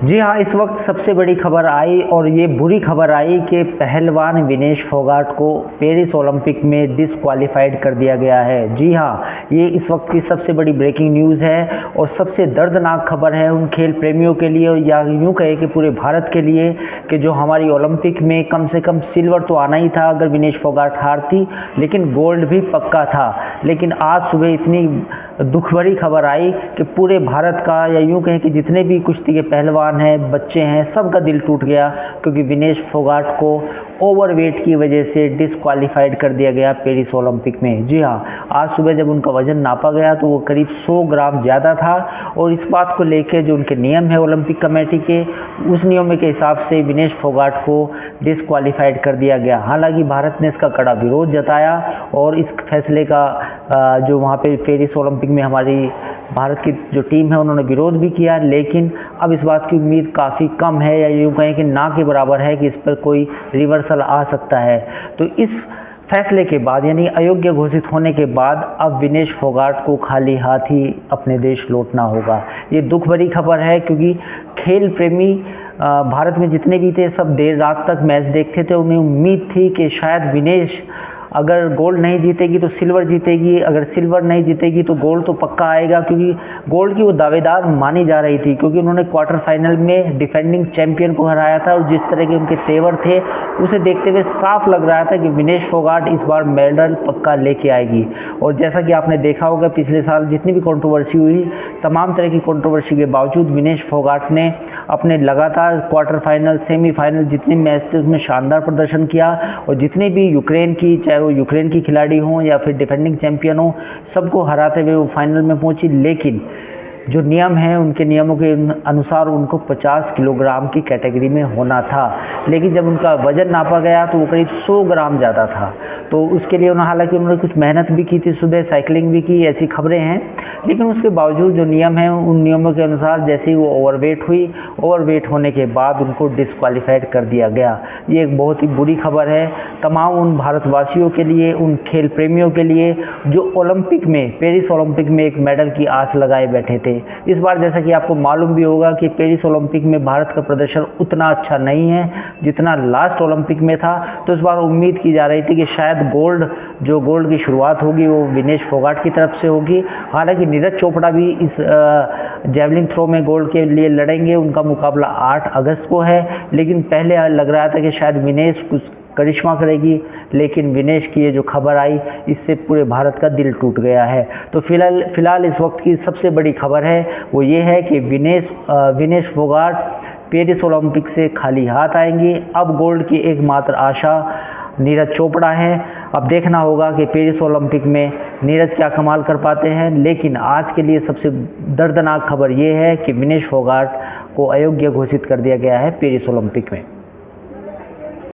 जी हाँ, इस वक्त सबसे बड़ी खबर आई और ये बुरी खबर आई कि पहलवान विनेश फोगाट को पेरिस ओलंपिक में डिसक्वालीफाइड कर दिया गया है। जी हाँ, ये इस वक्त की सबसे बड़ी ब्रेकिंग न्यूज़ है और सबसे दर्दनाक खबर है उन खेल प्रेमियों के लिए, या यूँ कहे कि पूरे भारत के लिए, कि जो हमारी ओलंपिक में कम से कम सिल्वर तो आना ही था अगर विनेश फोगाट हारती, लेकिन गोल्ड भी पक्का था। लेकिन आज सुबह इतनी दुख भरी खबर आई कि पूरे भारत का, या यूँ कहें कि जितने भी कुश्ती के पहलवान हैं, बच्चे हैं, सबका दिल टूट गया, क्योंकि विनेश फोगाट को ओवरवेट की वजह से डिसक्वालीफाइड कर दिया गया पेरिस ओलंपिक में। जी हाँ, आज सुबह जब उनका वज़न नापा गया तो वो करीब 100 ग्राम ज़्यादा था, और इस बात को लेकर जो उनके नियम है ओलंपिक कमेटी के, उस नियम के हिसाब से विनेश फोगाट को डिसक्वालीफाइड कर दिया गया। हालांकि भारत ने इसका कड़ा विरोध जताया और इस फैसले का जो वहाँ पे पेरिस ओलंपिक में हमारी भारत की जो टीम है उन्होंने विरोध भी किया, लेकिन अब इस बात की उम्मीद काफ़ी कम है, या यूँ कहें कि ना के बराबर है कि इस पर कोई रिवर्सल आ सकता है। तो इस फैसले के बाद, यानी अयोग्य घोषित होने के बाद, अब विनेश फोगाट को खाली हाथ ही अपने देश लौटना होगा। ये दुख भरी खबर है, क्योंकि खेल प्रेमी भारत में जितने भी थे सब देर रात तक मैच देखते थे। उन्हें उम्मीद थी कि शायद विनेश अगर गोल्ड नहीं जीतेगी तो सिल्वर जीतेगी, अगर सिल्वर नहीं जीतेगी तो गोल्ड तो पक्का आएगा, क्योंकि गोल्ड की वो दावेदार मानी जा रही थी, क्योंकि उन्होंने क्वार्टर फाइनल में डिफेंडिंग चैंपियन को हराया था, और जिस तरह के उनके तेवर थे उसे देखते हुए साफ लग रहा था कि विनेश फोगाट इस बार मेडल पक्का लेके आएगी। और जैसा कि आपने देखा होगा पिछले साल जितनी भी कंट्रोवर्सी हुई, तमाम तरह की कंट्रोवर्सी के बावजूद विनेश फोगाट ने अपने लगातार क्वार्टर फाइनल, सेमीफाइनल जितने मैच थे उसमें शानदार प्रदर्शन किया, और जितने भी यूक्रेन की, चाहे वो यूक्रेन की खिलाड़ी हों या फिर डिफेंडिंग चैंपियन हों, सबको हराते हुए वो फाइनल में पहुंची। लेकिन जो नियम है, उनके नियमों के अनुसार उनको 50 किलोग्राम की कैटेगरी में होना था, लेकिन जब उनका वज़न नापा गया तो वो करीब 100 ग्राम ज़्यादा था। तो उसके लिए हालांकि उन्होंने कुछ मेहनत भी की थी, सुबह साइकिलिंग भी की, ऐसी खबरें हैं, लेकिन उसके बावजूद जो नियम हैं उन नियमों के अनुसार जैसे ही वो ओवरवेट हुई, ओवरवेट होने के बाद उनको डिसक्वालीफाइड कर दिया गया। ये एक बहुत ही बुरी खबर है तमाम उन भारतवासियों के लिए, उन खेल प्रेमियों के लिए जो ओलंपिक में, पेरिस ओलंपिक में एक मेडल की आस लगाए बैठे थे। इस बार जैसा कि आपको मालूम भी होगा कि पेरिस ओलंपिक में भारत का प्रदर्शन उतना अच्छा नहीं है जितना लास्ट ओलंपिक में था। तो इस बार उम्मीद की जा रही थी कि शायद गोल्ड की शुरुआत होगी वो विनेश फोगाट की तरफ से होगी। हालांकि नीरज चोपड़ा भी इस जेवलिन थ्रो में गोल्ड के लिए लड़ेंगे, उनका मुकाबला 8 अगस्त को है, लेकिन पहले लग रहा था कि शायद विनेश कुछ करिश्मा करेगी, लेकिन विनेश की ये जो खबर आई इससे पूरे भारत का दिल टूट गया है। तो फिलहाल इस वक्त की सबसे बड़ी खबर है वो ये है कि विनेश फोगाट पेरिस ओलंपिक से खाली हाथ आएंगे। अब गोल्ड की एकमात्र आशा नीरज चोपड़ा है। अब देखना होगा कि पेरिस ओलंपिक में नीरज क्या कमाल कर पाते हैं, लेकिन आज के लिए सबसे दर्दनाक खबर ये है कि विनेश फोगाट को अयोग्य घोषित कर दिया गया है पेरिस ओलंपिक में।